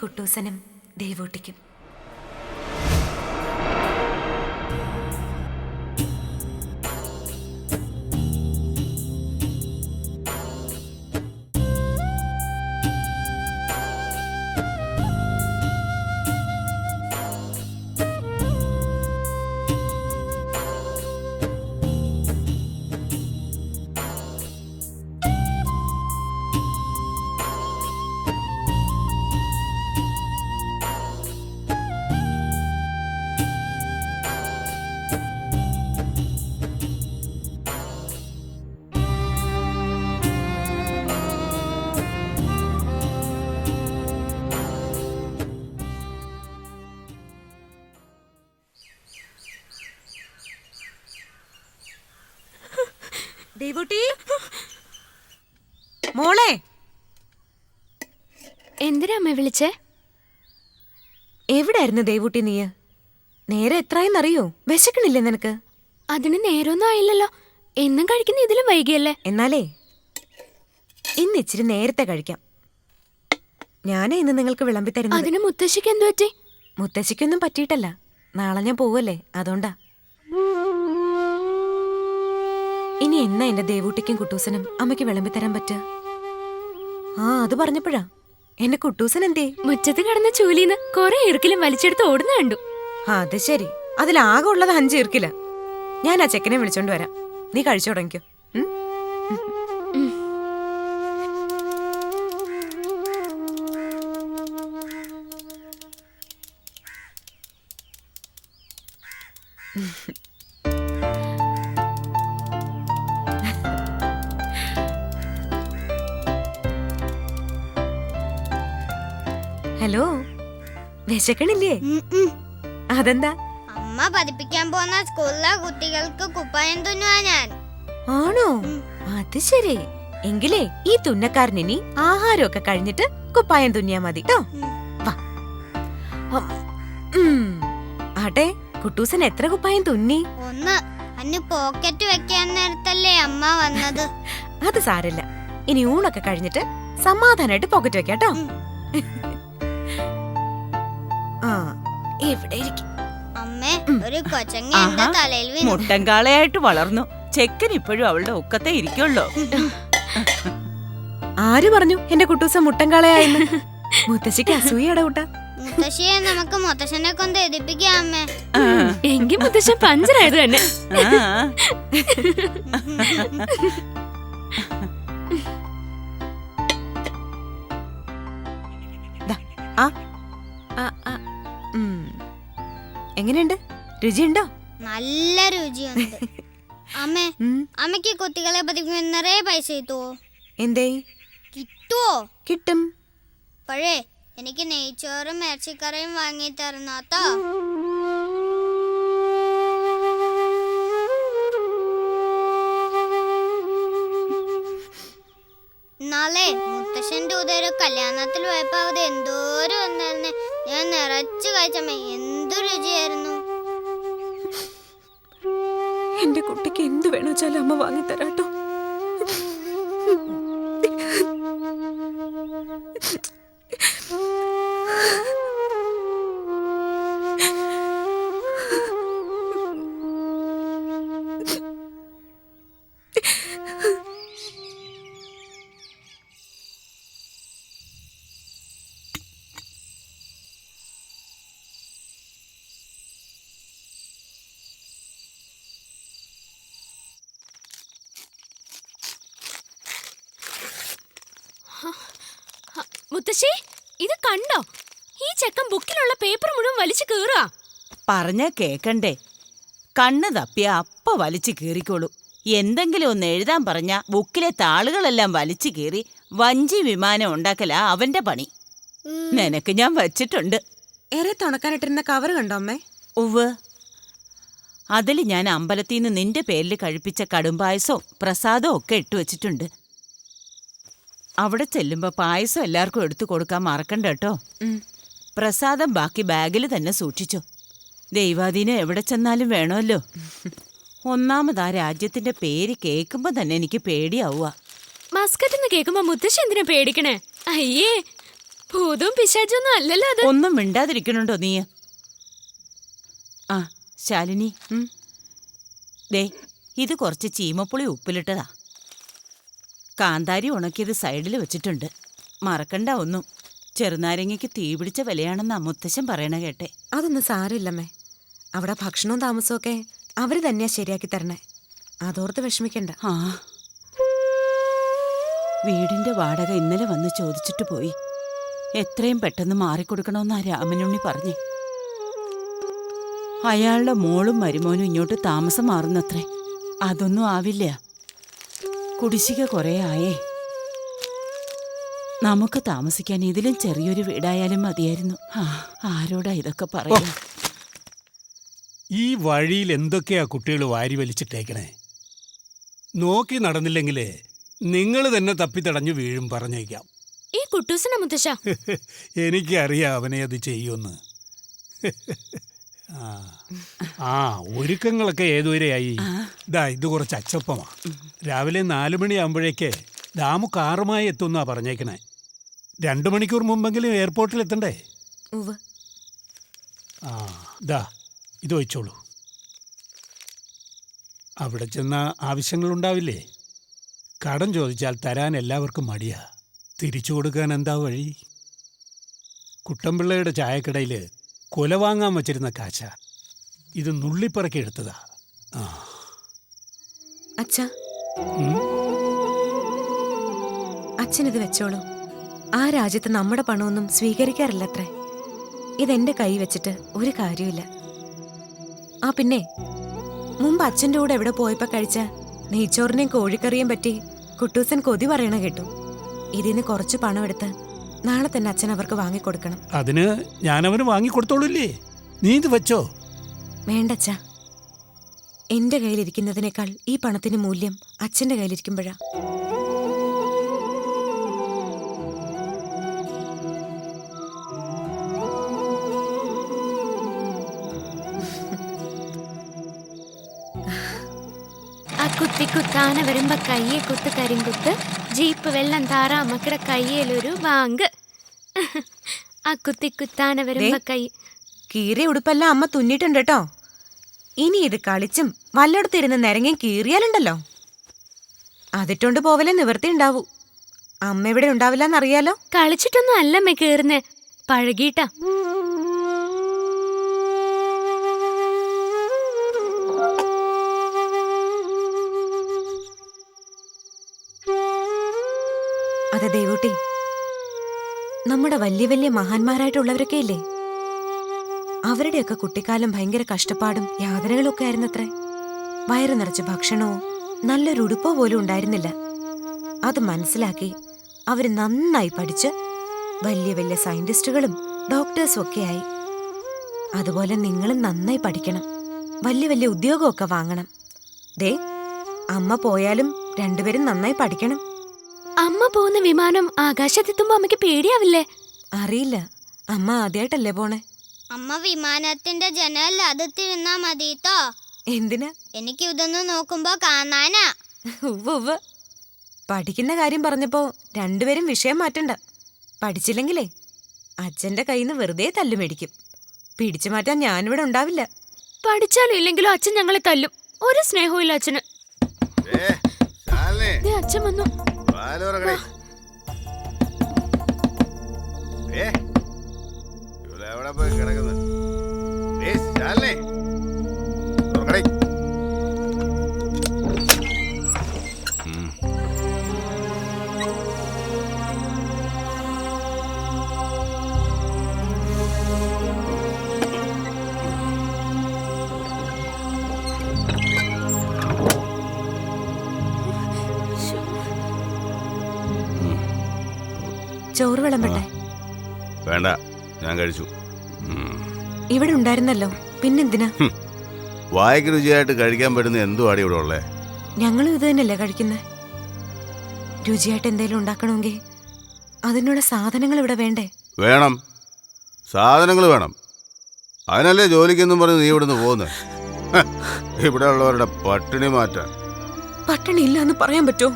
കുട്ടൂസനും ദേവൂട്ടിക്കും. ദേവൂട്ടി മോളെ, എന്തിനാ അമ്മ വിളിച്ചേ? എവിടായിരുന്നു ദേവൂട്ടി നീ? നേരെ എത്രയെന്നറിയോ? വിശക്കണില്ലേ നിനക്ക്? അതിന് നേരമൊന്നും ആയില്ലല്ലോ. എന്നും കഴിക്കുന്ന ഇതിലും വൈകിയല്ലേ. എന്നാലേ ഇന്ന് ഇച്ചിരി നേരത്തെ കഴിക്കാം. ഞാനേ ഇന്ന് നിങ്ങൾക്ക് വിളമ്പി തരുന്നത്. അതിന് മുത്തശ്ശിക്ക് എന്തു പറ്റി? മുത്തശ്ശിക്കൊന്നും പറ്റിയിട്ടല്ല, നാളെ ഞാൻ പോവല്ലേ, അതുകൊണ്ടാ. ഇനി എന്നാ എന്റെ ദേവൂട്ടിക്കും കുട്ടൂസനും അമ്മയ്ക്ക് വിളമ്പി തരാൻ പറ്റുക? അത് പറഞ്ഞപ്പോഴാ എന്റെ കുട്ടൂസൻ എന്തേ? മുറ്റത്ത് കിടന്ന ചൂലിന്ന് കൊറേ ഇറുക്കിലും വലിച്ചെടുത്ത് ഓടുന്ന കണ്ടു. അത് ശരി, അതിലാകെ ഉള്ളത് 5 ഇറുക്കില. ഞാൻ ആ ചെക്കനെ വിളിച്ചോണ്ട് വരാം, നീ കഴിച്ചു തുടങ്ങിക്കോ. ഹലോ, വിശക്കണില്ലേ? അതെന്താ? അമ്മ പഠിപ്പിക്കാൻ പോകുന്ന സ്കൂളിലെ കുട്ടികൾക്ക് കുപ്പായം തുന്നുവാ ഞാൻ. ആണോ? അത് ശരി. എങ്കിലേ ഈ തുന്നക്കാരനിനി ആഹാരമൊക്കെ കഴിഞ്ഞിട്ട് കുപ്പായം തുന്നിയാ മതി ട്ടോ. വാ. ആട്ടെ, കുട്ടൂസൻ എത്ര കുപ്പായം തുന്നി? ഒന്ന്. അന്ന് പോക്കറ്റ് വെക്കാൻ നേരത്തല്ലേ അമ്മ വന്നത്. അത് സാരില്ല, ഇനി ഊണൊക്കെ കഴിഞ്ഞിട്ട് സമാധാനായിട്ട് പോക്കറ്റ് വെക്കാട്ടോ. അമ്മേ, ഒരു കൊച്ചങ്ങ എന്റെ തലയിൽ വീണു. മുട്ടൻകാളയായിട്ട് വളർന്നു. ചെക്കൻ ഇപ്പോഴും അവളുടെ ഒക്കത്തെ ഇരിക്കുള്ളൂ. ആര് പറഞ്ഞു എന്റെ കുട്ടൂസ മുട്ടൻകാളയായെന്ന്? മുത്തശ്ശിക്ക് അസൂയയുടെ കൂട്ട. മുത്തശ്ശിയെ നമുക്ക് മുത്തശ്ശനെ കൊണ്ട് എതിപ്പിക്കാം അമ്മേ. എങ്കിൽ മുത്തശ്ശൻ പഞ്ചറായത് തന്നെ. എങ്ങനെയുണ്ട്? രുചിയുണ്ടോ? നല്ല രുചിയുണ്ട്. അമ്മേ, അമ്മയ്ക്ക് കുട്ടികളെ പഠിപ്പിക്കാൻ നിറയെ പൈസ കിട്ടുവോ? എന്തേ? കിട്ടുവോ? കിട്ടും. പഴേ എനിക്ക് നെയ്ച്ചോറും ഇറച്ചിക്കറിയും വാങ്ങി തരുന്നാട്ടോ. നാളെ മുത്തശ്ശന്റെ കൂടെ ഒരു കല്യാണത്തിൽ പോയപ്പോ അവിടെ എന്തോരം വന്നിരുന്നേ. ഞാൻ നിറച്ചു കഴിച്ചമ്മ, എന്തു രുചിയായിരുന്നു. എന്റെ കുട്ടിക്ക് എന്ത് വേണോ വെച്ചാലും അമ്മ വാങ്ങിത്തരാട്ടോ. മുത്തശ്ശി, ഇത് കണ്ടോ? ഈ ചെക്കൻ ബുക്കിലുള്ള പേപ്പർ മുഴുവൻ വലിച്ചു കീറുക. പറഞ്ഞ കേക്കണ്ടേ? കണ്ണ് തപ്പിയ അപ്പ വലിച്ചു കീറിക്കോളൂ. എന്തെങ്കിലും ഒന്ന് എഴുതാൻ പറഞ്ഞ ബുക്കിലെ താളുകളെല്ലാം വലിച്ചു കീറി വഞ്ചി വിമാനം ഉണ്ടാക്കലാ അവന്റെ പണി. നിനക്ക് ഞാൻ വച്ചിട്ടുണ്ട്. ഏറെ തുണക്കാനിട്ടിരുന്ന കവർ കണ്ടോ അമ്മേ? ഉവ്വ്. അതിൽ ഞാൻ അമ്പലത്തിന്ന് നിന്റെ പേരിൽ കഴിപ്പിച്ച കടുംപായസവും പ്രസാദവും ഒക്കെ ഇട്ടുവച്ചിട്ടുണ്ട്. അവിടെ ചെല്ലുമ്പോ പായസം എല്ലാവർക്കും എടുത്തു കൊടുക്കാൻ മറക്കണ്ട കേട്ടോ. പ്രസാദം ബാക്കി ബാഗിൽ തന്നെ സൂക്ഷിച്ചോ. ദൈവാധീനം എവിടെ ചെന്നാലും വേണമല്ലോ. ഒന്നാമത് ആ രാജ്യത്തിന്റെ പേര് കേൾക്കുമ്പോ തന്നെ എനിക്ക് പേടിയാവുക. മസ്കറ്റ് എന്ന് കേൾക്കുമ്പോ മുത്തശ്ശി എന്തിനാ പേടിക്കണേ? അയ്യേ, ഭൂതവും പിശാചൊന്നും അല്ലല്ലോ അത്. ഒന്നും മിണ്ടാതിരിക്കണുണ്ടോ നീ? ആ ശാലിനി, ദേ ഇത് കുറച്ച് ചീമപ്പുളി ഉപ്പിലിട്ടതാ. കാന്താരി ഉണക്കിയത് സൈഡിൽ വെച്ചിട്ടുണ്ട്. മറക്കണ്ട ഒന്നും. ചെറുനാരങ്ങയ്ക്ക് തീ പിടിച്ച വിലയാണെന്ന് മുത്തശ്ശൻ പറയണ കേട്ടെ. അതൊന്നും സാരമില്ലമ്മേ. അവിടെ ഭക്ഷണവും താമസവും ഒക്കെ അവര് തന്നെയാ ശരിയാക്കി തരണേ. അതോർത്ത് വിഷമിക്കണ്ട. ആ വീടിന്റെ വാടക ഇന്നലെ വന്ന് ചോദിച്ചിട്ട് പോയി. എത്രയും പെട്ടെന്ന് മാറിക്കൊടുക്കണമെന്നാ രാമനുണ്ണി പറഞ്ഞേ. അയാളുടെ മോളും മരുമോനും ഇങ്ങോട്ട് താമസം മാറുന്നത്രേ. അതൊന്നും ആവില്ല. കുടിശ്ശിക കുറേ ആയേ. നമുക്ക് താമസിക്കാൻ ഇതിലും ചെറിയൊരു വീടായാലും മതിയായിരുന്നു. ആരോടാ ഇതൊക്കെ പറയാ? ഈ വഴിയിൽ എന്തൊക്കെയാ കുട്ടികൾ വാരി വലിച്ചിട്ടേക്കണേ. നോക്കി നടന്നില്ലെങ്കിലേ നിങ്ങൾ തന്നെ തപ്പിത്തടഞ്ഞു വീഴും, പറഞ്ഞേക്കാം. ഈ കുട്ടൂസന മുത്തശ്ശ. എനിക്കറിയാം അവനെ അത് ചെയ്യുമെന്ന്. ആ ഒരുക്കങ്ങളൊക്കെ ഏതുവരെയായി? ഇതാ ഇത് കുറച്ച് അച്ചപ്പമാ. രാവിലെ 4 മണിയാകുമ്പോഴേക്ക് ദാമു കാറുമായി എത്തുന്നാ പറഞ്ഞേക്കണേ. 2 മണിക്കൂർ മുമ്പെങ്കിലും എയർപോർട്ടിൽ എത്തണ്ടേ? ആ ഇതാ ഇത് വെച്ചോളൂ. അവിടെ ചെന്ന ആവശ്യങ്ങളുണ്ടാവില്ലേ? കടം ചോദിച്ചാൽ തരാൻ എല്ലാവർക്കും മടിയാ. തിരിച്ചു കൊടുക്കാൻ എന്താ വഴി? കുട്ടമ്പിള്ളയുടെ ചായക്കടയിൽ കൊല വാങ്ങാൻ വച്ചിരുന്ന കാശ ഇത് നുള്ളിപ്പറക്കി എടുത്തതാ. അച്ഛാ, അച്ഛനിത് വെച്ചോളൂ. ആ രാജ്യത്ത് നമ്മുടെ പണമൊന്നും സ്വീകരിക്കാറില്ലത്രേ. ഇതെന്റെ കൈ വെച്ചിട്ട് ഒരു കാര്യമില്ല. ആ പിന്നെ മുമ്പ് അച്ഛൻ്റെ കൂടെ എവിടെ പോയപ്പോ കഴിച്ച നെയ്ച്ചോറിനെയും കോഴിക്കറിയും പറ്റി കുട്ടൂസൻ കൊതി പറയണ കേട്ടു. ഇതിന് കുറച്ച് പണം എടുത്ത് നാളെ തന്നെ അച്ഛൻ അവർക്ക് വാങ്ങിക്കൊടുക്കണം. അതിന് ഞാനവന് വാങ്ങിക്കൊടുത്തോളൂല്ലേ? നീ ഇത് വെച്ചോ. വേണ്ടച്ചാ, എന്റെ കയ്യിലിരിക്കുന്നതിനേക്കാൾ ഈ പണത്തിന് മൂല്യം അച്ഛന്റെ കയ്യിലിരിക്കുമ്പോഴാ. കുത്തിക്കുത്താന വരുമ്പോ കയ്യെ കുത്ത് കരിങ്കുത്ത്, ജീപ്പ് വെള്ളം താറാ മക്കളുടെ കയ്യിലൊരു വാങ്ക്. ആ കുത്തിക്കുത്താന വരുമ്പോ കൈ. കീറിയ ഉടുപ്പെല്ലാം അമ്മ തുന്നിയിട്ടുണ്ട് കേട്ടോ. ഇനി ഇത് കളിച്ചും വല്ലയിടത്തിരുന്ന് നിരങ്ങിയും കീറിയാലുണ്ടല്ലോ, അതിട്ടോണ്ട് പോവലേ നിവർത്തി ഉണ്ടാവൂ. അമ്മ ഇവിടെ ഉണ്ടാവില്ലെന്നറിയാലോ. കളിച്ചിട്ടൊന്നും അല്ലമ്മേ കീറുന്നേ, പഴകിട്ടാ. അതെ ദേവൂട്ടി, നമ്മുടെ വലിയ വലിയ മഹാന്മാരായിട്ടുള്ളവരൊക്കെ ഇല്ലേ, അവരുടെയൊക്കെ കുട്ടിക്കാലം ഭയങ്കര കഷ്ടപ്പാടും യാതനകളും ഒക്കെ ആയിരുന്നത്രേ. വയറു നിറച്ച് ഭക്ഷണമോ നല്ലൊരു ഉടുപ്പോ പോലും ഉണ്ടായിരുന്നില്ല. അത് മനസ്സിലാക്കി അവര് നന്നായി പഠിച്ച് വലിയ വലിയ സയന്റിസ്റ്റുകളും ഡോക്ടേഴ്സും ഒക്കെ ആയി. അതുപോലെ നിങ്ങളും നന്നായി പഠിക്കണം, വലിയ വലിയ ഉദ്യോഗമൊക്കെ വാങ്ങണം. ദേ അമ്മ പോയാലും രണ്ടുപേരും നന്നായി പഠിക്കണം. അമ്മ പോകുന്ന വിമാനം ആകാശത്തെത്തുമ്പോ അമ്മയ്ക്ക് പേടിയാവില്ലേ? അറിയില്ല, അമ്മ ആദ്യമായിട്ടല്ലേ പോണേ. അമ്മ വിമാനത്തിന്റെ ജനലിൽ അതിരുന്നാ മതിട്ടോ. എന്തിനാ? എനിക്ക് ഇതൊന്നും നോക്കുമ്പോ കാണാനാ. ഉവ്വ് പഠിക്കുന്ന കാര്യം പറഞ്ഞപ്പോ രണ്ടുപേരും വിഷയം മാറ്റണ്ട. പഠിച്ചില്ലെങ്കിലേ അച്ഛന്റെ കയ്യിൽ നിന്ന് വെറുതെ തല്ലു മേടിക്കും. പിടിച്ചു മാറ്റാൻ ഞാനിവിടെ ഉണ്ടാവില്ല. പഠിച്ചാലും ഇല്ലെങ്കിലും അച്ഛൻ ഞങ്ങളെ തല്ലും. ഒരു സ്നേഹവും ഇല്ല അച്ഛന്. അച്ഛൻ വന്നു. ചോറ് വിളമ്പട്ടെ? വേണ്ട, ഞാൻ കഴിച്ചു. ഇവിടെ ഉണ്ടായിരുന്നല്ലോ, പിന്നെന്തിനാ? വായക്ക് രുചിയായിട്ട് കഴിക്കാൻ പറ്റുന്ന എന്തുവാടി ഇവിടെ ഉള്ളേ? ഞങ്ങളും ഇത് തന്നെയല്ലേ കഴിക്കുന്നേ. രുചിയായിട്ട് എന്തെങ്കിലും ഉണ്ടാക്കണമെങ്കിൽ അതിനുള്ള സാധനങ്ങൾ ഇവിടെ വേണ്ടേ? വേണം, സാധനങ്ങൾ വേണം. അതിനല്ലേ ജോലിക്കെന്നും പറഞ്ഞ് നീ ഇവിടുന്ന് പോകുന്നത്? ഇവിടെ ഉള്ളവരുടെ പട്ടിണി മാറ്റാൻ. പട്ടിണി ഇല്ല എന്ന് പറയാൻ പറ്റുമോ?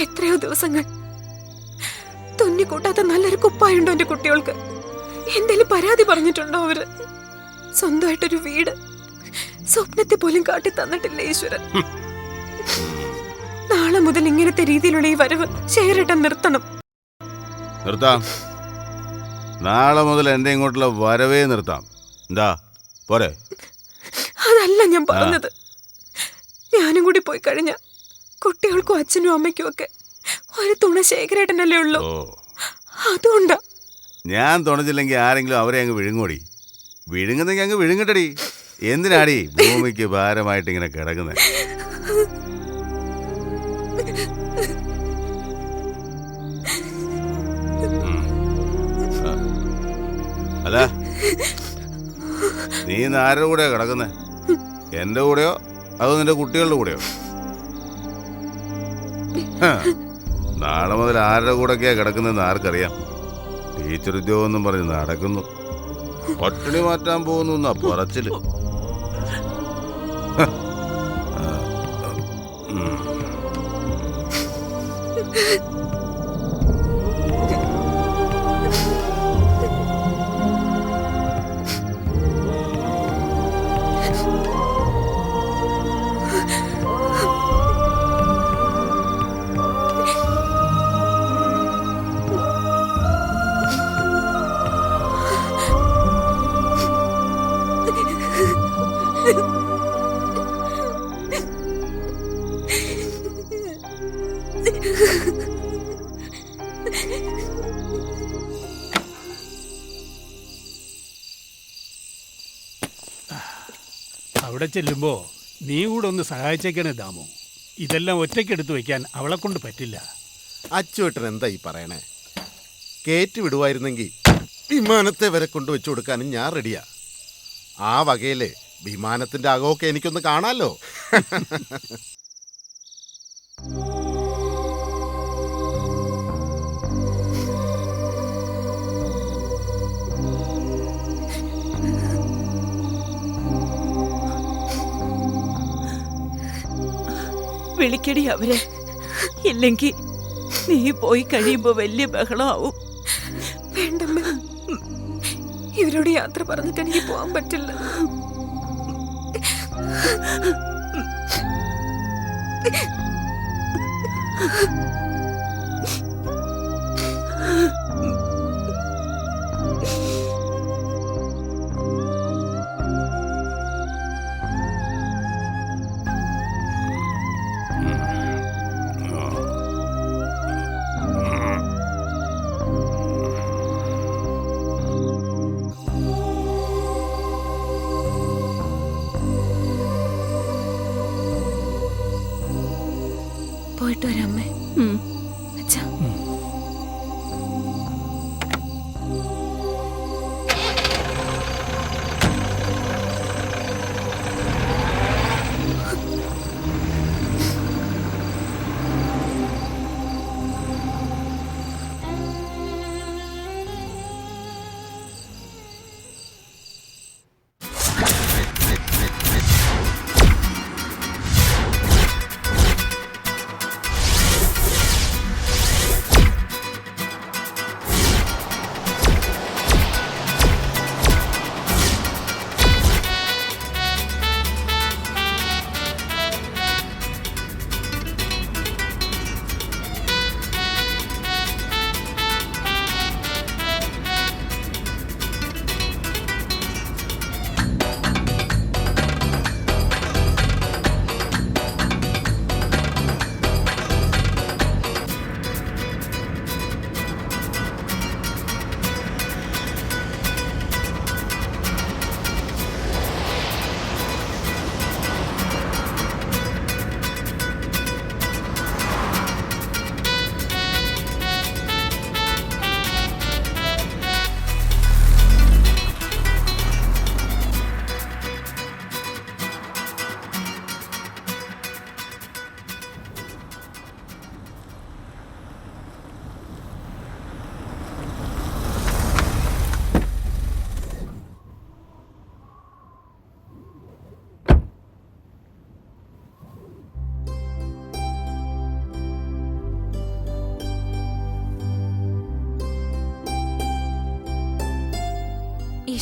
എത്രയോ ദിവസങ്ങൾ തീനി കൂട്ടാത്ത നല്ലൊരു കുപ്പായുണ്ടോ എന്റെ കുട്ടികൾക്ക്? എന്തേലും പരാതി പറഞ്ഞിട്ടുണ്ടോ അവര്? സ്വന്തമായിട്ടൊരു വീട് സ്വപ്നത്തെ പോലും കാട്ടി തന്നിട്ടില്ല ഈശ്വരൻ. നാളെ മുതൽ ഇങ്ങനത്തെ രീതിയിലുള്ള ഈ വരവ് ശേഖരേട്ടൻ നിർത്തണം. നിർത്താം. നാളെ മുതൽ എന്റെ ഇങ്ങോട്ടുള്ള വരവേ നിർത്താം. എന്താ പോരെ? അതല്ല ഞാൻ പറഞ്ഞത്. ഞാനും കൂടി പോയി കഴിഞ്ഞ കുട്ടികൾക്കും അച്ഛനും അമ്മയ്ക്കും ഒക്കെ ഒരു തുണ ശേഖരേട്ടനല്ലേ ഉള്ളൂ. അതുകൊണ്ടാ. ഞാൻ തുണച്ചില്ലെങ്കിൽ ആരെങ്കിലും അവരെ അങ്ങ് വിഴുങ്ങോടി. വിഴുങ്ങുന്നെങ്കിൽ അങ്ങ് വിഴുങ്ങട്ടടി. എന്തിനാടി ഭൂമിക്ക് ഭാരമായിട്ട് ഇങ്ങനെ കിടക്കുന്നത്? അല്ല, നീ ഇന്ന് ആരുടെ കൂടെയാ കിടക്കുന്നേ? എന്റെ കൂടെയോ അതോ നിന്റെ കുട്ടികളുടെ കൂടെയോ? നാളെ മുതൽ ആരുടെ കൂടെയൊക്കെയാ കിടക്കുന്നതെന്ന് ആർക്കറിയാം? ടീച്ചർ ഉദ്യോഗം എന്നും പറഞ്ഞ് നടക്കുന്നു. പട്ടിണി മാറ്റാൻ പോകുന്നു എന്നാ പറച്ചില്. അവിടെ ചെല്ലുമ്പോ നീ കൂടെ ഒന്ന് സഹായിച്ചേക്കണേ ദാമു. ഇതെല്ലാം ഒറ്റയ്ക്കെടുത്ത് വെക്കാൻ അവളെ കൊണ്ട് പറ്റില്ല. അച്ചുവേട്ടൻ എന്താ ഈ പറയണേ? കയറ്റി വിടുവായിരുന്നെങ്കിൽ വിമാനത്തെ വരെ കൊണ്ടുവച്ചു കൊടുക്കാനും ഞാൻ റെഡിയാ. ആ വകയില് വിമാനത്തിന്റെ അകമൊക്കെ എനിക്കൊന്ന് കാണാലോ. വിളിക്കടി അവരെ. ഇല്ലെങ്കിൽ നീ പോയി കഴിയുമ്പോ വലിയ ബഹളമാവും. വേണ്ടമ്മ, ഇവരോട് യാത്ര പറഞ്ഞിട്ട് എനിക്ക് പോകാൻ പറ്റില്ല. പോയിട്ട് വരാമേ. അച്ഛാ,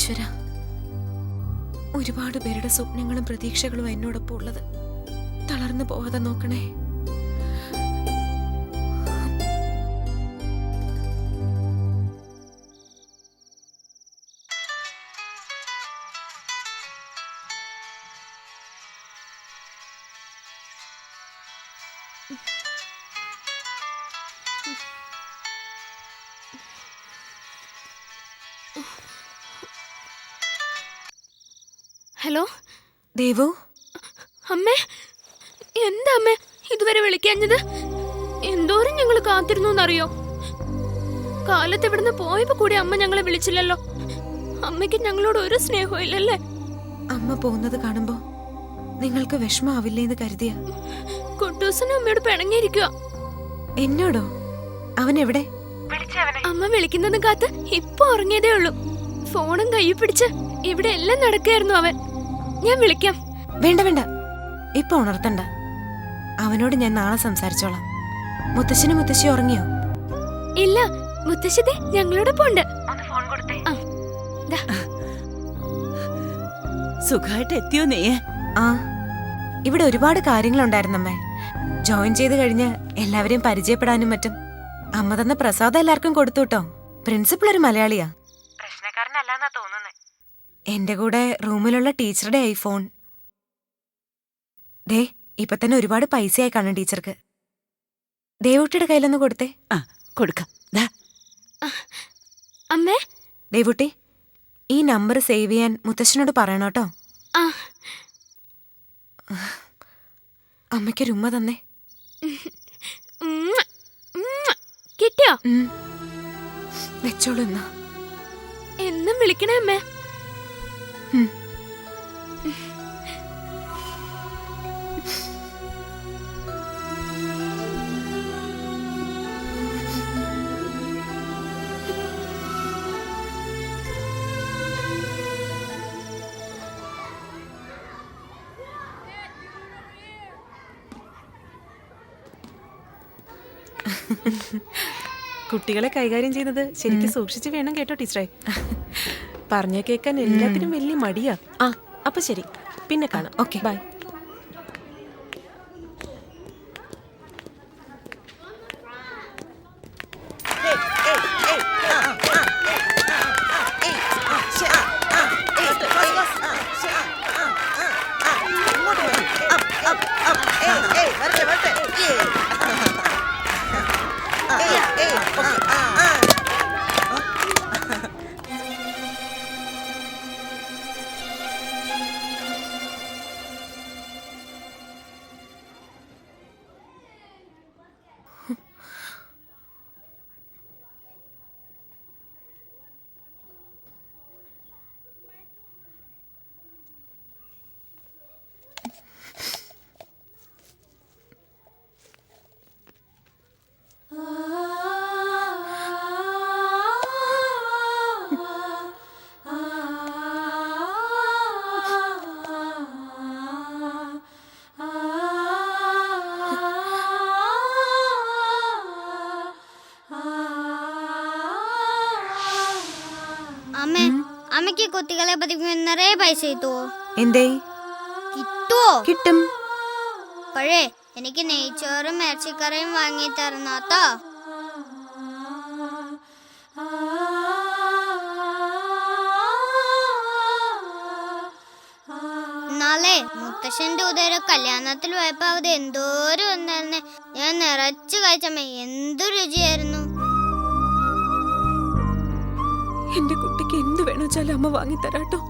ഈശ്വര, ഒരുപാട് പേരുടെ സ്വപ്നങ്ങളും പ്രതീക്ഷകളും എന്നോടൊപ്പം ഉള്ളത്. തളർന്നു പോവാതെ നോക്കണേ. ഹലോ ദേവു, അമ്മേ, എന്താ അമ്മേ ഇതുവരെ വിളിക്കാഞ്ഞത്? എന്തോരം ഞങ്ങൾ കാത്തിരുന്നു എന്നറിയോ? കാലത്ത് ഇവിടുന്ന് പോയപ്പോ കൂടി അമ്മ ഞങ്ങളെ വിളിച്ചില്ലല്ലോ. അമ്മയ്ക്ക് ഞങ്ങളോട് ഒരു സ്നേഹവും ഇല്ലല്ലേ? അമ്മ പോകുന്നത് കാണുമ്പോ നിങ്ങൾക്ക് വിഷമാവില്ലേന്ന് കരുതിയ. കുട്ടൂസനും അമ്മയോട് പിണങ്ങിയിരിക്കുക. എന്നോടോ? അവൻ എവിടെ? അമ്മ വിളിക്കുന്നത് കാത്ത് ഇപ്പൊ ഉറങ്ങിയതേ ഉള്ളൂ. ഫോണും കയ്യിൽ പിടിച്ച് ഇവിടെ എല്ലാം നടക്കായിരുന്നു അവൻ. ഞാൻ വിളിക്കാം. വേണ്ട വേണ്ട, ഇപ്പൊ ഉണർത്തണ്ട. അവനോട് ഞാൻ നാളെ സംസാരിച്ചോളാം. മുത്തശ്ശനും മുത്തശ്ശി ഉറങ്ങിയോ? ഇല്ല, മുത്തശ്ശി ഞങ്ങളോടൊപ്പം ഉണ്ട്. ആ, ദാ. സുഖമായിട്ട് എത്തിയോ നീ? ആ, ഇവിടെ ഒരുപാട് കാര്യങ്ങളുണ്ടായിരുന്നമ്മേ. ജോയിൻ ചെയ്ത് കഴിഞ്ഞ് എല്ലാവരെയും പരിചയപ്പെടാനും മറ്റും. അമ്മ തന്ന പ്രസാദം എല്ലാവർക്കും കൊടുത്തു കേട്ടോ. പ്രിൻസിപ്പൾ ഒരു മലയാളിയാ. പ്രശ്നക്കാരനല്ലാന്നാ തോന്നുന്നേ. എന്റെ കൂടെ റൂമിലുള്ള ടീച്ചറുടെ ഐഫോൺ. ദേ, ഇപ്പൊ തന്നെ ഒരുപാട് പൈസയായി കാണും ടീച്ചർക്ക്. ദേവുട്ടിയുടെ കയ്യിലൊന്ന് കൊടുത്തേ. ആ, കൊടുക്കാം. ദാ. അമ്മേ, ദേവുട്ടി, ഈ നമ്പർ സേവ് ചെയ്യാൻ മുത്തശ്ശനോട് പറയണം കേട്ടോ. ആ, അമ്മയ്ക്കൊരു ഉമ്മ തന്നേ. ഉമ്മ, ഉമ്മ. കിട്ടിയോ? വെച്ചോളൂ എന്നാ. എന്നും വിളിക്കണേ അമ്മേ. ഉം. കുട്ടികളെ കൈകാര്യം ചെയ്യുന്നത് ശരിക്കും സൂക്ഷിച്ച് വേണം കേട്ടോ ടീച്ചറെ. പറഞ്ഞ കേൾക്കാൻ എല്ലാത്തിനും വലിയ മടിയാ. ആ, അപ്പൊ ശരി, പിന്നെ കാണാം. Okay, bye. അമ്മേ, അമ്മയ്ക്ക് കുട്ടികളെ പഠിപ്പിക്കാൻ നിറയെ പൈസ കിട്ടുവോ? എന്തേ? കിട്ടുവോ? കിട്ടും. പഴേ എനിക്ക് നെയ്ച്ചോറും ഇറച്ചിക്കറിയും വാങ്ങി തരണോട്ടോ. നാളെ മുത്തശ്ശന്റെ ഉദയൊരു കല്യാണത്തിൽ പോയപ്പോ അത് എന്തോരം വന്നായിരുന്നേ. ഞാൻ നിറച്ചു കഴിച്ചമ്മ, എന്തു രുചിയായിരുന്നു. എന്റെ കുട്ടിക്ക് എന്ത് വേണം വെച്ചാലും അമ്മ വാങ്ങിത്തരാട്ടോ.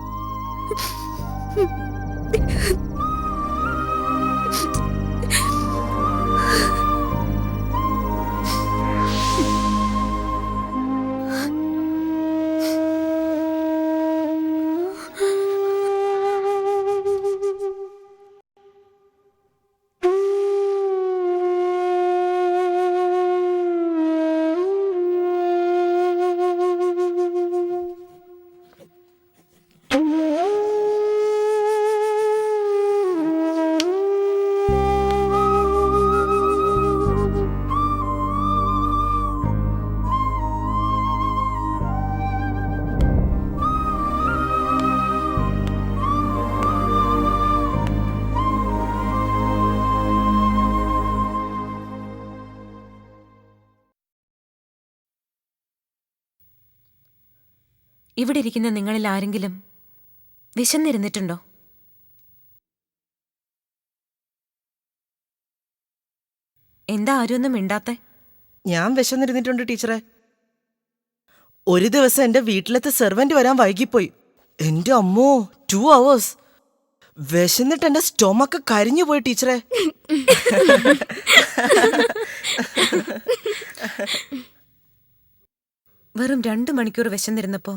ഇവിടെ ഇരിക്കുന്ന നിങ്ങളിൽ ആരെങ്കിലും വിശന്നിരുന്നിട്ടുണ്ടോ? എന്താ ആരും ഒന്നും മിണ്ടാത്തെ? ഞാൻ വിശന്നിരുന്നിട്ടുണ്ട് ടീച്ചറെ. ഒരു ദിവസം എന്റെ വീട്ടിലത്തെ സെർവന്റ് വരാൻ വൈകിപ്പോയി. എന്റെ അമ്മോ, 2 hours. വിശന്നിട്ട് എന്റെ സ്റ്റൊമക്ക് കരിഞ്ഞു പോയി ടീച്ചറെ. വെറും 2 മണിക്കൂർ വിശന്നിരുന്നപ്പോ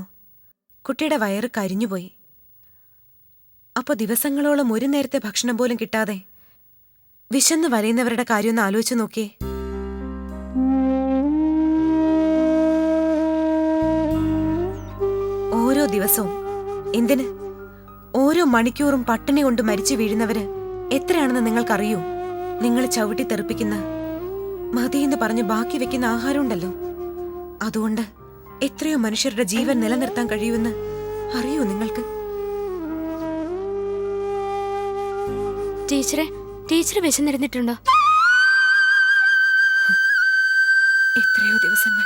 കുട്ടിയുടെ വയറ് കരിഞ്ഞുപോയി. അപ്പൊ ദിവസങ്ങളോളം ഒരു നേരത്തെ ഭക്ഷണം പോലും കിട്ടാതെ വിശന്ന് വലയുന്നവരുടെ കാര്യമൊന്ന് ആലോചിച്ചു നോക്കിയേ. ഓരോ ദിവസവും, എന്തിന് ഓരോ മണിക്കൂറും പട്ടിണി കൊണ്ട് മരിച്ചു വീഴുന്നവര് എത്രയാണെന്ന് നിങ്ങൾക്കറിയൂ? നിങ്ങൾ ചവിട്ടി തെറിപ്പിക്കുന്ന, മതിയെന്ന് പറഞ്ഞ് ബാക്കി വെക്കുന്ന ആഹാരമുണ്ടല്ലോ, അതുകൊണ്ട് എത്രയോ മനുഷ്യരുടെ ജീവൻ നിലനിർത്താൻ കഴിയുമെന്ന് അറിയോ നിങ്ങൾക്ക്? ടീച്ചർ വിശന്നിരുന്നിട്ടുണ്ടോ? എത്രയോ ദിവസങ്ങൾ.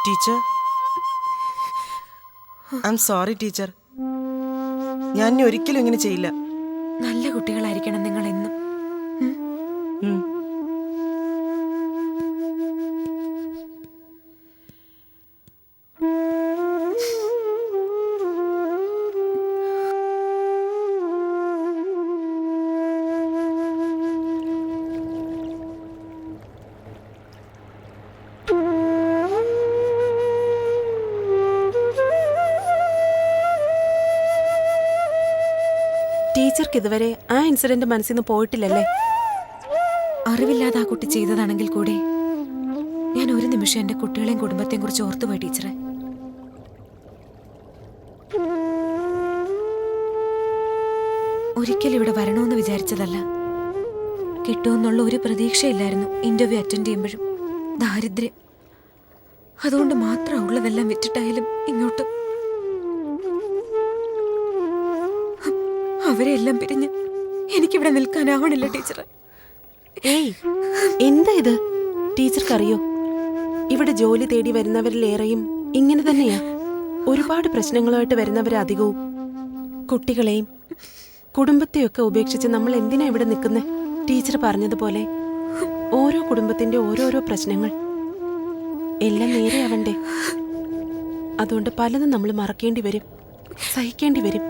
Teacher, I am sorry teacher. ഞാൻ ഇനി ഒരിക്കലും ഇങ്ങനെ ചെയ്യില്ല. നല്ല കുട്ടികളായിരിക്കണം നിങ്ങൾ എന്നും. ഉം. ടീച്ചർക്ക് ഇതുവരെ ആ ഇൻസിഡന്റ് മനസ്സിൽ നിന്ന് പോയിട്ടില്ലല്ലേ? അറിവില്ലാതെ ആ കുട്ടി ചെയ്തതാണെങ്കിൽ കൂടെ ഞാൻ ഒരു നിമിഷം എന്റെ കുട്ടികളെയും കുടുംബത്തെയും കുറിച്ച് ഓർത്തുപോയി ടീച്ചറെ. ഒരിക്കലും ഇവിടെ വരണമെന്ന് വിചാരിച്ചതല്ല. കിട്ടുമെന്നുള്ള ഒരു പ്രതീക്ഷയില്ലായിരുന്നു. ഇന്റർവ്യൂ അറ്റൻഡ് ചെയ്യുമ്പോഴും ദാരിദ്ര്യം, അതുകൊണ്ട് മാത്രം ഉള്ളതെല്ലാം വിറ്റിട്ടായാലും ഇങ്ങോട്ട്. അവരെല്ലാം പിരിഞ്ഞ് എനിക്കിവിടെ നിൽക്കാനാവണില്ല ടീച്ചറെ. ഏയ്, എന്താ ഇത്? ടീച്ചർക്കറിയോ, ഇവിടെ ജോലി തേടി വരുന്നവരിലേറെയും ഇങ്ങനെ തന്നെയാ. ഒരുപാട് പ്രശ്നങ്ങളുമായിട്ട് വരുന്നവരധികവും കുട്ടികളെയും കുടുംബത്തെയൊക്കെ ഉപേക്ഷിച്ച് നമ്മൾ എന്തിനാ ഇവിടെ നിൽക്കുന്നേ? ടീച്ചർ പറഞ്ഞതുപോലെ ഓരോ കുടുംബത്തിന്റെ ഓരോരോ പ്രശ്നങ്ങൾ എല്ലാം നേരെയാവണ്ടേ? അതുകൊണ്ട് പലതും നമ്മൾ മറക്കേണ്ടി വരും, സഹിക്കേണ്ടി വരും.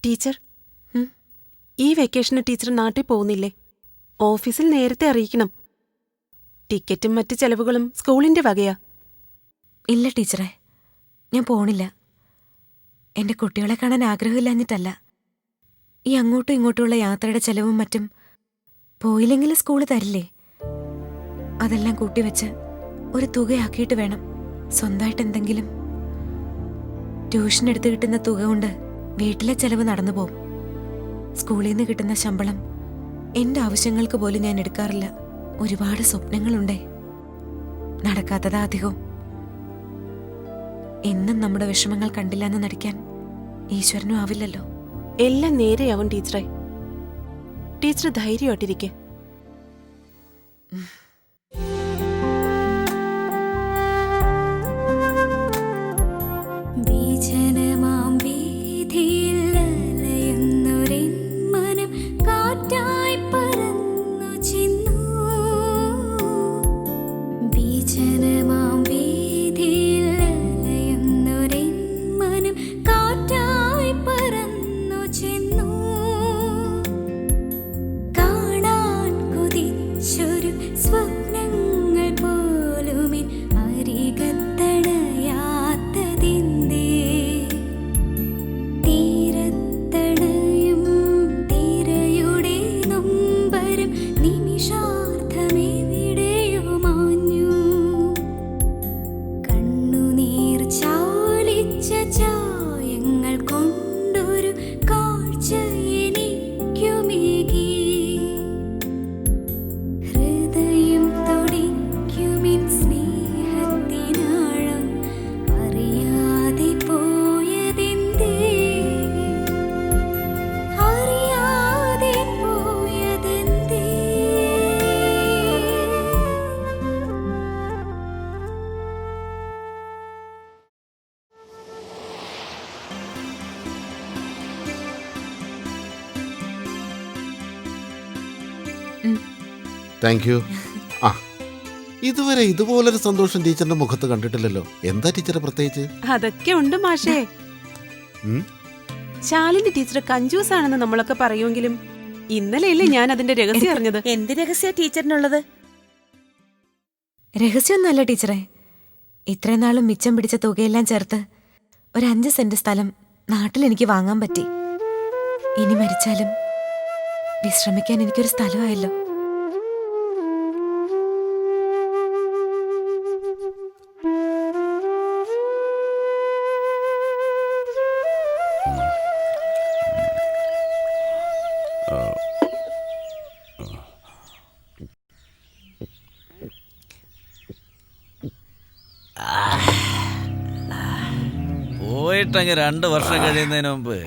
ടീച്ചർ ഈ വെക്കേഷന് ടീച്ചർ നാട്ടിൽ പോകുന്നില്ലേ? ഓഫീസിൽ നേരത്തെ അറിയിക്കണം. ടിക്കറ്റും മറ്റ് ചെലവുകളും സ്കൂളിന്റെ വകയാ. ഇല്ല ടീച്ചറെ, ഞാൻ പോണില്ല. എന്റെ കുട്ടികളെ കാണാൻ ആഗ്രഹമില്ലാഞ്ഞിട്ടല്ല. ഈ അങ്ങോട്ടും ഇങ്ങോട്ടുമുള്ള യാത്രയുടെ ചെലവും മറ്റും പോയില്ലെങ്കിൽ സ്കൂള് തരില്ലേ? അതെല്ലാം കൂട്ടിവെച്ച് ഒരു തുകയാക്കിയിട്ട് വേണം സ്വന്തമായിട്ട് എന്തെങ്കിലും. ട്യൂഷൻ എടുത്ത് കിട്ടുന്ന തുക കൊണ്ട് വീട്ടിലെ ചെലവ് നടന്നു പോവും. സ്കൂളിൽ നിന്ന് കിട്ടുന്ന ശമ്പളം എന്റെ ആവശ്യങ്ങൾക്ക് പോലും ഞാൻ എടുക്കാറില്ല. ഒരുപാട് സ്വപ്നങ്ങളുണ്ടേ, നടക്കാത്തതാ അധികവും. എന്നും നമ്മുടെ വിഷമങ്ങൾ കണ്ടില്ലെന്ന് നടിക്കാൻ ഈശ്വരനും ആവില്ലല്ലോ. എല്ലാം നേരെയാവും ടീച്ചറെ. ടീച്ചർ ധൈര്യമായിട്ടിരിക്കെ. Thank you. ആ, ഇതുവരെ ഇതുപോലൊരു സന്തോഷം ടീച്ചറിന്റെ മുഖത്ത് കണ്ടിട്ടില്ലല്ലോ. എന്താ ടീച്ചറെ പ്രത്യേകിച്ച്? അതൊക്കെ ഉണ്ട് മാഷേ. ശാലിനി ടീച്ചർ കഞ്ചൂസ് ആണെന്ന് നമ്മളൊക്കെ പറയുമെങ്കിലും ഇന്നലെയല്ലേ ഞാൻ അതിന്റെ രഹസ്യം അറിഞ്ഞത്. എന്ത് രഹസ്യ ടീച്ചറിനുള്ളത്? രഹസ്യമൊന്നുമല്ല ടീച്ചറെ. ഇത്രയും നാളും മിച്ചം പിടിച്ച തുകയെല്ലാം ചേർത്ത് ഒരു 5 സെന്റ് സ്ഥലം നാട്ടിൽ എനിക്ക് വാങ്ങാൻ പറ്റി. ഇനി മരിച്ചാലും വിശ്രമിക്കാൻ എനിക്കൊരു സ്ഥലമായല്ലോ. പോയിട്ടങ്ങ് 2 വർഷം കഴിയുന്നതിന് മുമ്പ്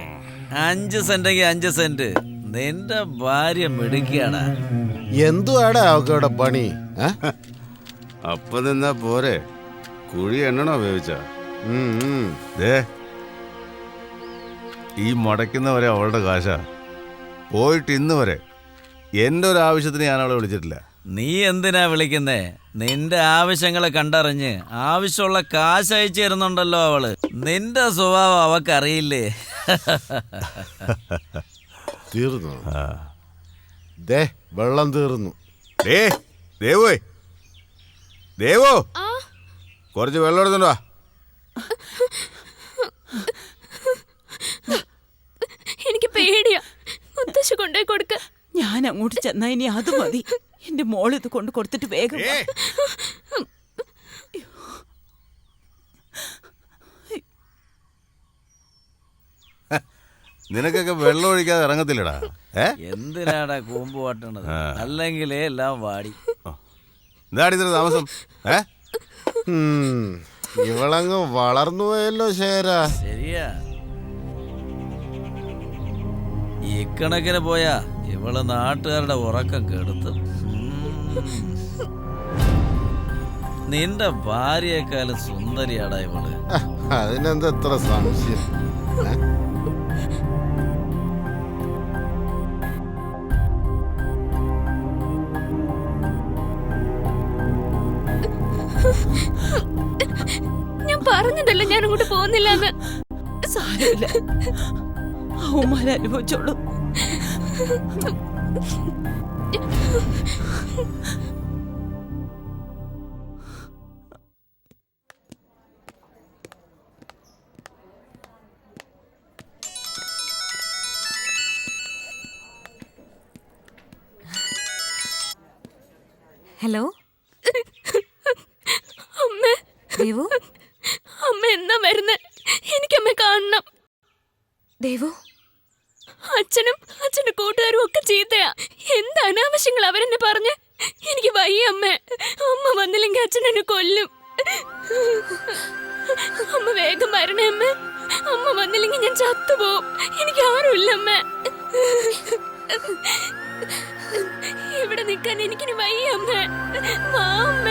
5 സെന്റെങ്കിൽ 5 സെന്റ്. നിന്റെ ഭാര്യ മിടുക്കിയാടാ. എന്തുവാടാ അവക്കവിടെ പണി? അപ്പൊ നിന്നാ പോരെ, കുഴി എണ്ണണോ ഉപയോഗിച്ച? ഈ മുടക്കുന്നവരെ അവളുടെ കാശാ. പോയിട്ട് ഇന്ന് വരെ എന്റെ ഒരു ആവശ്യത്തിന് ഞാൻ അവളെ വിളിച്ചിട്ടില്ല. നീ എന്തിനാ വിളിക്കുന്നേ? നിന്റെ ആവശ്യങ്ങളെ കണ്ടറിഞ്ഞ് ആവശ്യമുള്ള കാശ് അയച്ചു തരുന്നുണ്ടല്ലോ അവള്. നിന്റെ സ്വഭാവം അവക്കറിയില്ലേ? തീർന്നു. വെള്ളം തീർന്നു. ദേവോ, കുറച്ച് വെള്ളം എടുത്തുണ്ടോ? എനിക്ക് പേടിയാ. മുത്തശ്ശി കൊണ്ടുപോയി കൊടുക്ക. ഞാൻ അങ്ങോട്ട് ചെന്നാ ഇനി അത് മതി. എന്റെ മോൾ ഇത് കൊണ്ട് കൊടുത്തിട്ട് വേഗം. നിനക്കൊക്കെ വെള്ളം ഒഴിക്കാതെ ഇറങ്ങത്തില്ലടാ. എന്തിനാടാ കൂമ്പ് വാട്ടണത്? അല്ലെങ്കിലേ എല്ലാം വാടി. എന്താടി ഇത്ര താമസം? ഇവളങ്ങ് വളർന്നു പോയല്ലോ ശേരാ. ശരിയാ, ഇക്കണക്കിന് പോയാ ഇവള് നാട്ടുകാരുടെ ഉറക്കം കെടുത്തും. നിന്റെ ഭാര്യയെക്കാളും സുന്ദരിയാടാ ഇവള്. അതിനെന്താ എത്ര സംശയം? ഞാൻ പറഞ്ഞതല്ലേ ഞാൻ അങ്ങോട്ട് പോകുന്നില്ലെന്ന്. സാരമില്ല, അവന്മാരനുഭവിച്ചോളൂ. ഹലോ അമ്മ, ദേവു. അമ്മ എന്നാ വരുന്നേ? എനിക്കമ്മ കാണണം. ദേവു, അച്ഛന്റെ കൂട്ടുകാരും ഒക്കെ ചീത്തയാ. എന്ത് അനാവശ്യങ്ങൾ അവരെന്നെ പറഞ്ഞ്. എനിക്ക് വയ്യ അമ്മ. അമ്മ വന്നില്ലെങ്കിൽ അച്ഛൻ എന്നെ കൊല്ലും. അമ്മ വേഗം വരണേ അമ്മ. അമ്മ വന്നില്ലെങ്കിൽ ഞാൻ ചത്തുപോകും. എനിക്ക് ആരുമില്ല അമ്മ. ഇവിടെ നിൽക്കാൻ എനിക്കിനി വയ്യ അമ്മ. വാ അമ്മ.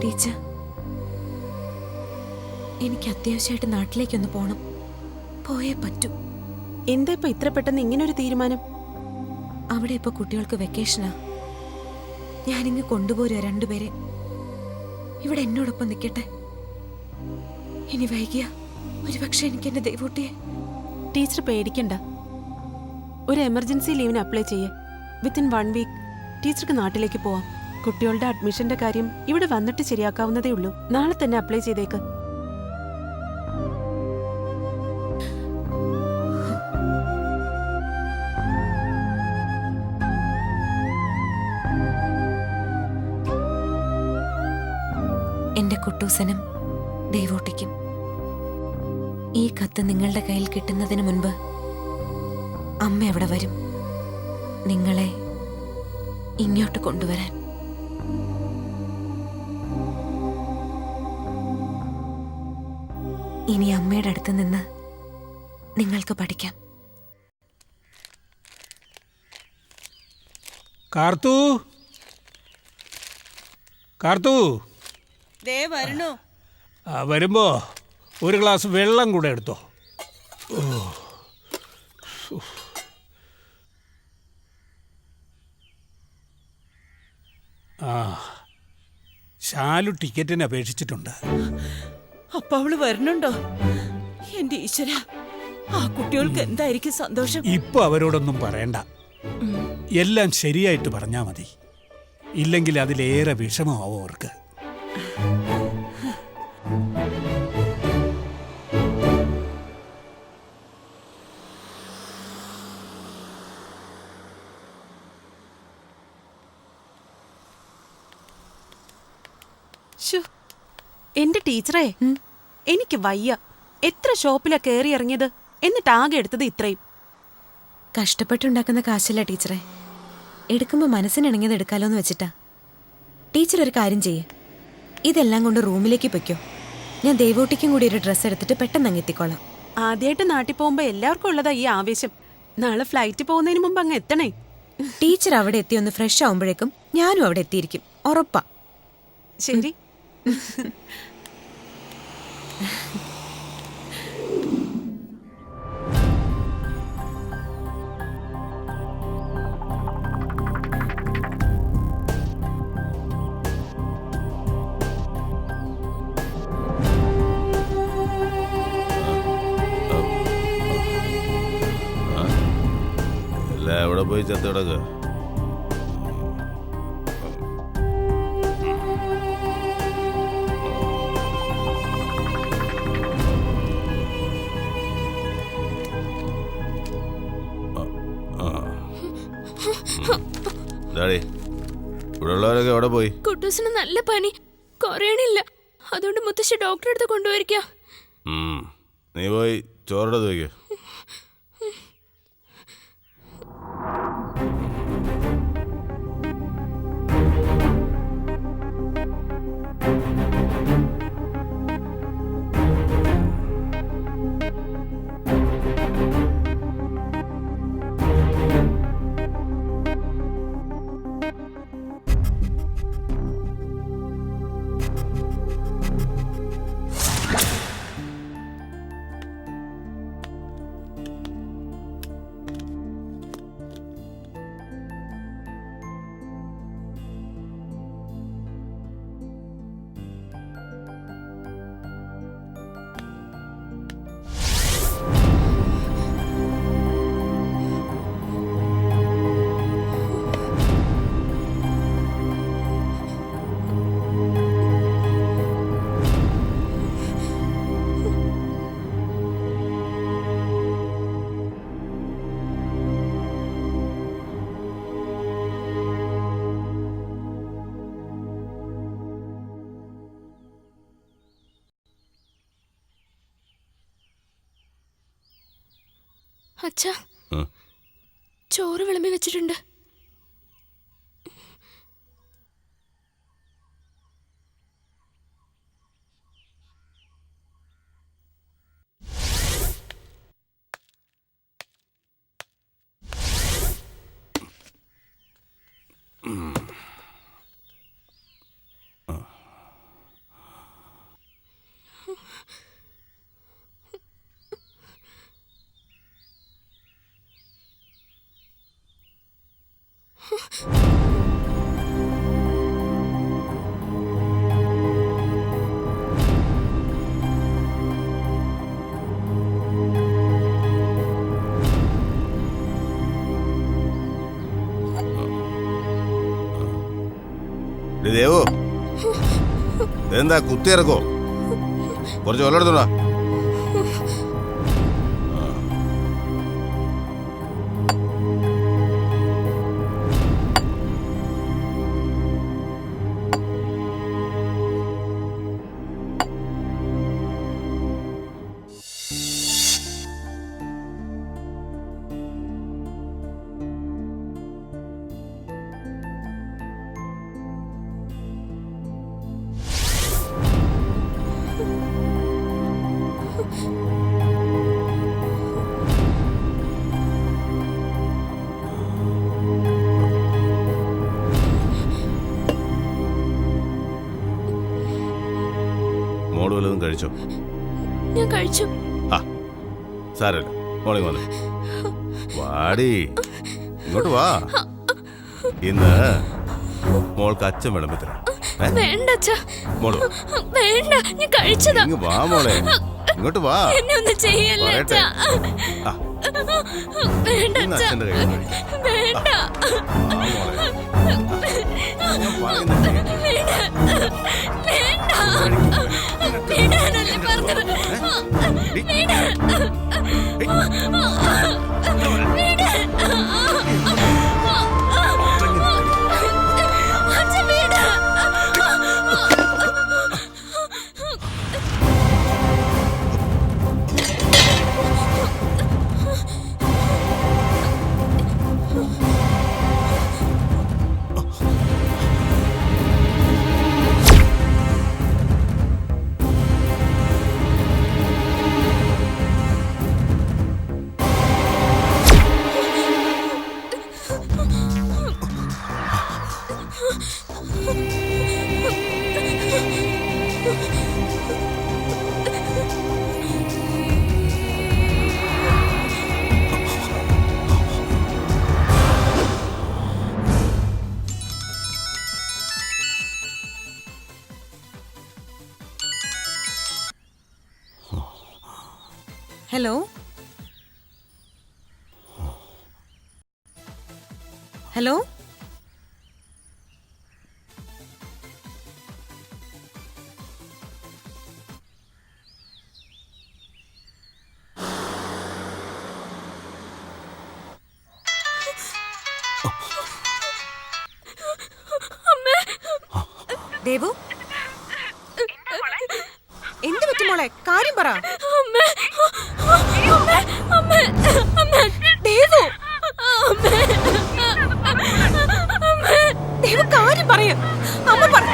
ടീച്ചർ, എനിക്ക് അത്യാവശ്യമായിട്ട് നാട്ടിലേക്കൊന്ന് പോണം. പോയേ പറ്റൂ. എന്താ ഇപ്പൊ ഇത്ര പെട്ടെന്ന് ഇങ്ങനൊരു തീരുമാനം? അവിടെ ഇപ്പൊ കുട്ടികൾക്ക് വെക്കേഷനാ. ഞാനിങ്ങ് കൊണ്ടുപോരുക രണ്ടുപേരെ. ഇവിടെ എന്നോടൊപ്പം നിൽക്കട്ടെ. ഇനി വൈകിയ ഒരുപക്ഷെ എനിക്ക് എന്റെ ദേവൂട്ടിയെ. ടീച്ചർ പേടിക്കണ്ട. ഒരു എമർജൻസി ലീവിന് അപ്ലൈ ചെയ്യേ. വിത്തിൻ 1 വീക്ക് ടീച്ചർക്ക് നാട്ടിലേക്ക് പോവാം. കുട്ടികളുടെ അഡ്മിഷന്റെ കാര്യം ഇവിടെ വന്നിട്ട് ശരിയാക്കാവുന്നതേ ഉള്ളൂ. നാളെ തന്നെ അപ്ലൈ ചെയ്തേക്ക്. എന്റെ കുട്ടൂസനും ദേവൂട്ടിക്കും ഈ കത്ത് നിങ്ങളുടെ കയ്യിൽ കിട്ടുന്നതിന് മുൻപ് അമ്മ അവിടെ വരും, നിങ്ങളെ ഇങ്ങോട്ട് കൊണ്ടുവരാൻ. ഇനി അമ്മയുടെ അടുത്ത് നിന്ന് നിങ്ങൾക്ക് പഠിക്കാം. കാർത്തു, കാർത്തു, ദേ വരണു. വരുമ്പോ ഒരു ഗ്ലാസ് വെള്ളം കൂടെ എടുത്തോ. ആ, ശാലു ടിക്കറ്റിന് അപേക്ഷിച്ചിട്ടുണ്ട്. അപ്പൊ അവള് വരണുണ്ടോ? എന്റെ ഈശ്വര, ആ കുട്ടികൾക്ക് എന്തായിരിക്കും സന്തോഷം. ഇപ്പൊ അവരോടൊന്നും പറയണ്ട. എല്ലാം ശരിയായിട്ട് പറഞ്ഞാ മതി. ഇല്ലെങ്കിൽ അതിലേറെ വിഷമമാവും അവർക്ക്. എന്റെ ടീച്ചറേ, എനിക്ക് വയ്യ. എത്ര ഷോപ്പിലാ കയറി ഇറങ്ങിയത്, എന്നിട്ട് ആകെ എടുത്തത് ഇത്രയും. കഷ്ടപ്പെട്ടുണ്ടാക്കുന്ന കാശല്ല ടീച്ചറെ. എടുക്കുമ്പോൾ മനസ്സിനിണങ്ങിയത് എടുക്കാലോന്ന് വെച്ചിട്ടാ. ടീച്ചർ ഒരു കാര്യം ചെയ്യേ, ഇതെല്ലാം കൊണ്ട് റൂമിലേക്ക് പൊയ്ക്കോ. ഞാൻ ദേവൂട്ടിക്കും കൂടി ഒരു ഡ്രസ്സ് എടുത്തിട്ട് പെട്ടെന്ന് അങ്ങ് എത്തിക്കോളാം. ആദ്യമായിട്ട് നാട്ടിൽ പോകുമ്പോ എല്ലാവർക്കും ഉള്ളതാ ഈ ആവേശം. നാളെ ഫ്ലൈറ്റ് പോകുന്നതിന് മുമ്പ് അങ്ങ് എത്തണേ. ടീച്ചർ അവിടെ എത്തി ഒന്ന് ഫ്രഷ് ആവുമ്പോഴേക്കും ഞാനും അവിടെ എത്തിയിരിക്കും, ഉറപ്പാ. ശരി. എല്ലാം എവിടെ പോയി ചത്ത് കിടക്കുക? ഇവിടെ ഉള്ളവരൊക്കെ എവിടെ പോയി? കുട്ടൂസിന് നല്ല പനി, കുറയണില്ല. അതുകൊണ്ട് മുത്തശ്ശി ഡോക്ടറെ അടുത്ത് കൊണ്ടുപോയിരിക്കാം. നീ പോയി ചോറെടുത്ത് വയ്ക്കുക. അച്ഛാ, ഉം. ചോറ് വിളമ്പി വെച്ചിട്ടുണ്ട്. ദേവോ, എന്താ കുത്തിയിറക്കോ? കുറച്ച് വെള്ളം എടുത്തോടാ. മോള് വല്ലതും കഴിച്ചോ? ഞാൻ കഴിച്ചു. സാരല്ല, മോളി വന്ന് വാടി, ഇങ്ങോട്ട് വാ. ഇന്ന് മോൾക്ക് അച്ഛൻ വിളമ്പിത്തരാം. വേണ്ട അച്ഛാ, മോള് വാ. വേണ്ട, ഞാൻ കഴിച്ചതാ. ഇങ്ങ് വാ മോളെ, ഇങ്ങോട്ട് വാ. എന്നെ ഒന്നും ചെയ്യല്ലേ പറയട്ടെ. അച്ഛാ. വേണ്ട ഇന്ന് അച്ഛാ, അച്ഛൻ്റെ കയ്യിൽ നിന്ന് കഴിക്കാം. വേണ്ട. വാ മോളെ. ഞാൻ പറയുന്നത് കേൾക്ക്. വേണ്ട, വിടാനല്ലേ പറഞ്ഞത്. വിട്. അച്ഛൻ വിട്. ഹലോ ഹലോ ദേവു, എന്ത് പറ്റി മോളെ? കാര്യം പറ. ദേവു, ദേവു കാര്യം പറയ. അമ്മ പറ.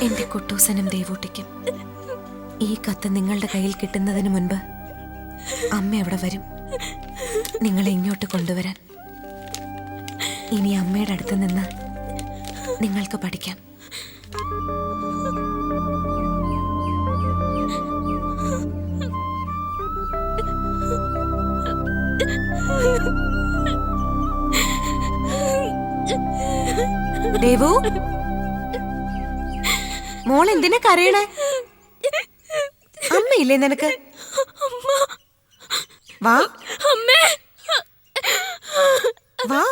എന്റെ കുട്ടൂസനും ദേവൂട്ടിക്കും ഈ കത്ത് നിങ്ങളുടെ കയ്യിൽ കിട്ടുന്നതിന് മുൻപ് അമ്മ അവിടെ വരും നിങ്ങളെ ഇങ്ങോട്ട് കൊണ്ടുവരാൻ. ഇനി അമ്മയുടെ അടുത്ത് നിന്ന് നിങ്ങൾക്ക് പഠിക്കാം. ദേവു, മോൾ എന്തിനാ കരയണേ? അമ്മയില്ലേ നിനക്ക്? വാ അമ്മേ വാ.